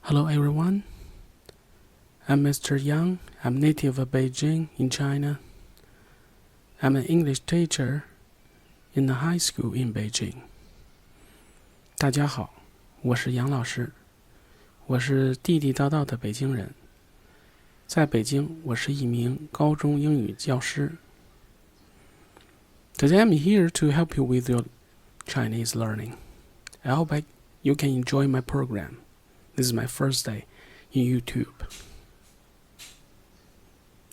Hello everyone, I'm Mr. Yang. I'm native of Beijing in China. I'm an English teacher in a high school in Beijing. 大家好，我是杨老师，我是地地道道的北京人。在北京，我是一名高中英语教师。Today I'm here to help you with your Chinese learning. I hope you can enjoy my program. This is my first day in YouTube.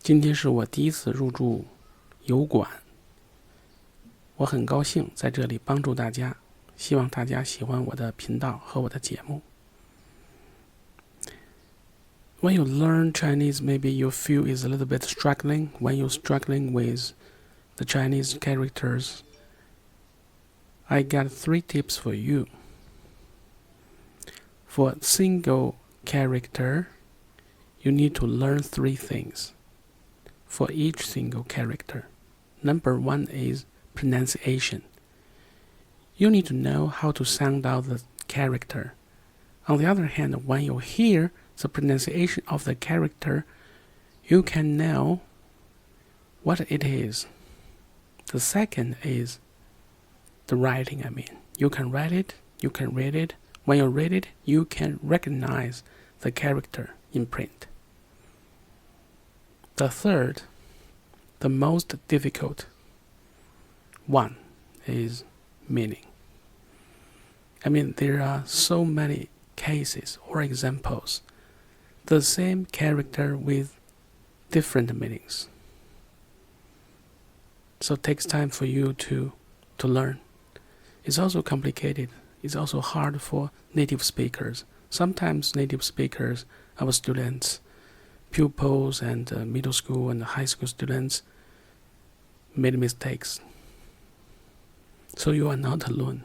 今天是我第一次入驻油管，我很高兴在这里帮助大家，希望大家喜欢我的频道和我的节目。When you learn Chinese, maybe you feel is a little bit struggling. When you're struggling with the Chinese characters, I got 3 tips for you. For a single character, you need to learn 3 things for each single character. Number 1 is pronunciation. You need to know how to sound out the character. On the other hand, when you hear the pronunciation of the character, you can know what it is. The second is the writing, You can write it, you can read it. When you read it, you can recognize the character in print. The third, the most difficult one is meaning. There are so many cases or examples. The same character with different meanings. So it takes time for you to learn. It's also complicated. It's also hard for native speakers. Sometimes native speakers, our students, pupils and middle school and high school students made mistakes. So you are not alone.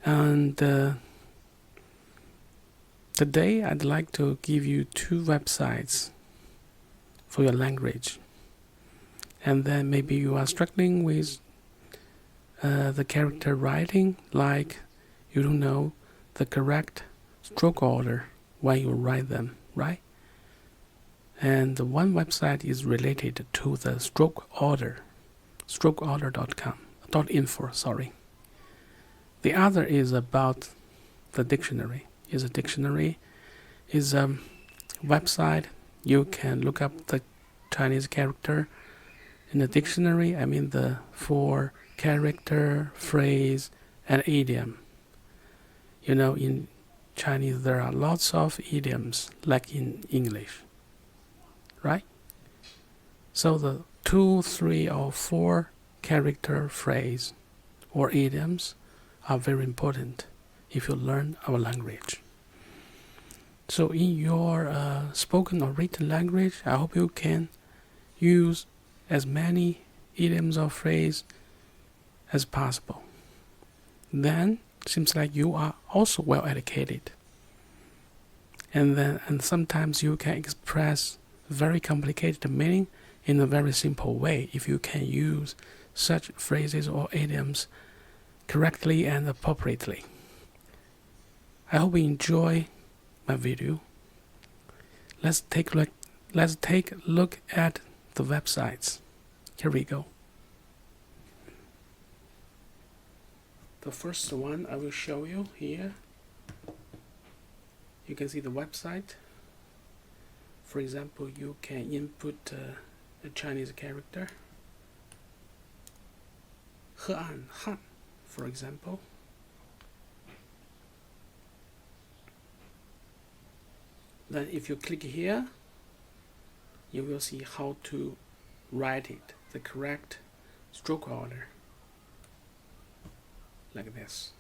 And today I'd like to give you 2 websites for your language. And then maybe you are struggling with the character writing, like you don't know the correct stroke order when you write them, right? And one website is related to the stroke order, strokeorder.info. The other is about the dictionary. Is a website you can look up the Chinese character in the dictionary. The 4 character, phrase, and idiom. In Chinese there are lots of idioms like in English, right? So the 2, 3, or 4 character phrase or idioms are very important if you learn our language. So in your spoken or written language, I hope you can use as many idioms or phrases as possible. Then seems like you are also well educated. And sometimes you can express very complicated meaning in a very simple way if you can use such phrases or idioms correctly and appropriately. I hope you enjoy my video. Let's take a look at the websites. Here we go. The first one I will show you here. You can see the website. For example, you can input a Chinese character. 河岸汉, for example. Then if you click here, you will see how to write it, the correct stroke order. Like this.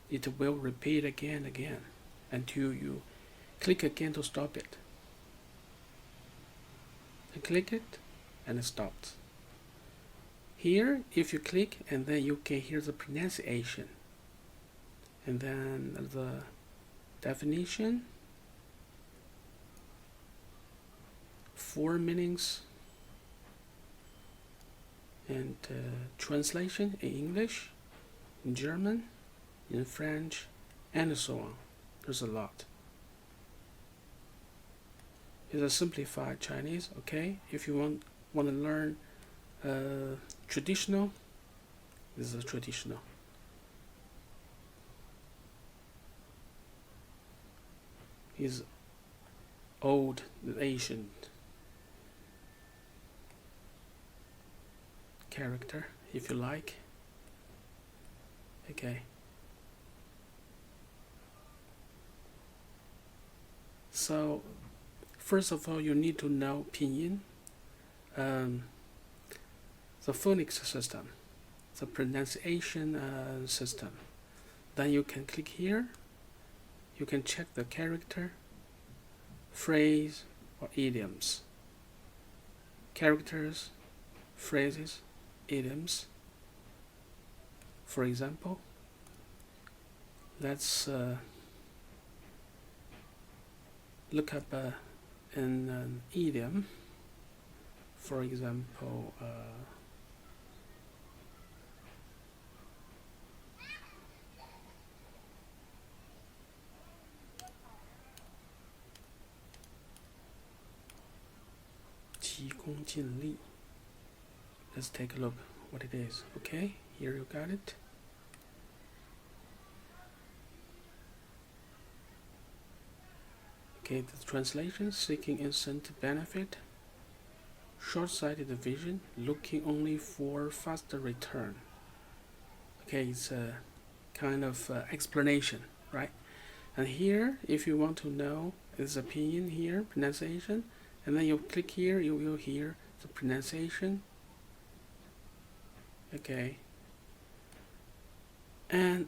It will repeat again and again until you click again to stop it. And click it and it stops. Here, if you click and then you can hear the pronunciation and then the definition, 4 meanings, and translation in English, in German, in French, and so on. There's a lot. It's a simplified Chinese. Okay, if you want to learn traditional, this is a traditional. Is old, ancient character, if you like. Okay. So, first of all, you need to know pinyin, the phonics system, the pronunciation system. Then you can click here. You can check the character, phrase, or idioms. Characters, phrases, idioms. For example, let's look up an idiom. For example, 急功近利. Let's take a look what it is. Okay, here you got it. Okay, the translation: seeking instant benefit, short-sighted vision, looking only for faster return. Okay, it's a kind of explanation, right? And here, if you want to know, there's a pinyin here, pronunciation, and then you click here, you will hear the pronunciation. Okay. And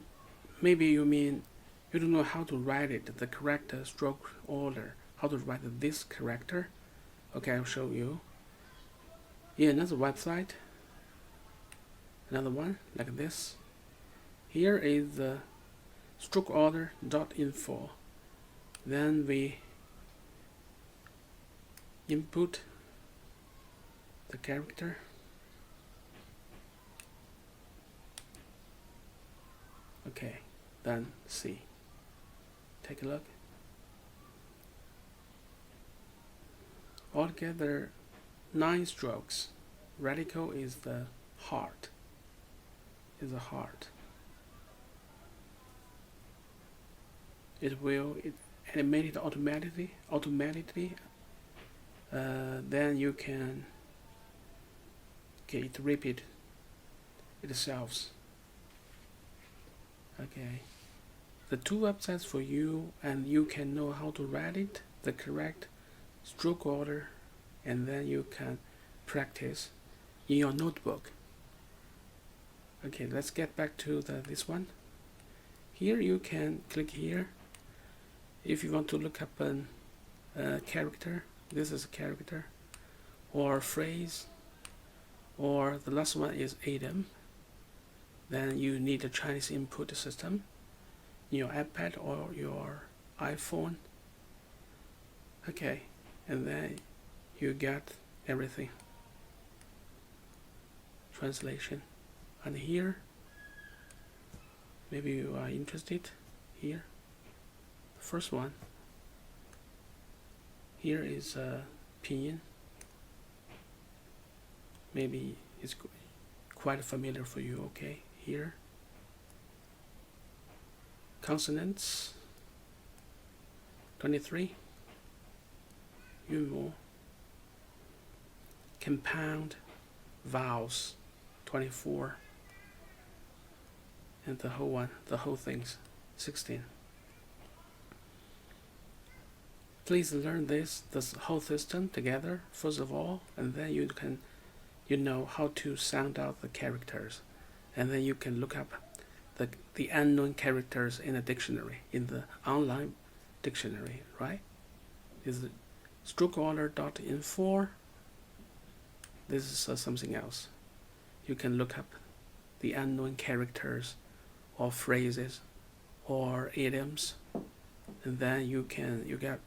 maybe you mean you don't know how to write it, the correct stroke order, how to write this character. Okay, I'll show you. Here, another website, another one like this. Here is the stroke order.info. Then we input the character. Okay, then see. Take a look. Altogether 9 strokes. Radical is the heart. Is the heart. It will animate it automatically. Then you can it repeat itself. Okay. The 2 websites for you, and you can know how to write it, the correct stroke order, and then you can practice in your notebook. Okay, let's get back to this one. Here you can click here. If you want to look up a character, this is a character, or phrase, or the last one is idiom. Then you need a Chinese input system in your iPad or your iPhone. Okay, and then you get everything. Translation. And here, maybe you are interested here. The first one. Here is pinyin. Maybe it's quite familiar for you. Okay, here. Consonants 23. Yunmo. Compound vowels 24. And the whole thing's 16. Please learn this whole system together first of all, and then you know how to sound out the characters, and then you can look up the unknown characters in a dictionary, in the online dictionary, right? This is strokeorder.info. This is something else. You can look up the unknown characters or phrases or idioms, and then you get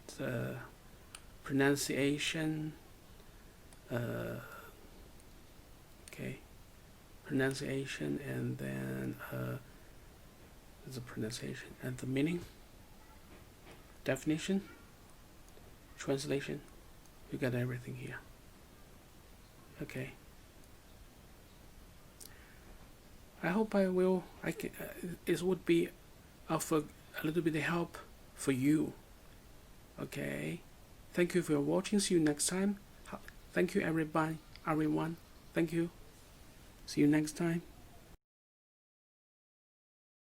pronunciation. Okay, pronunciation, and then the pronunciation and the meaning, definition, translation. You got everything here. Okay. I hope it would be of a little bit of help for you. Okay. Thank you for watching. See you next time. Thank you, everyone. Thank you. See you next time.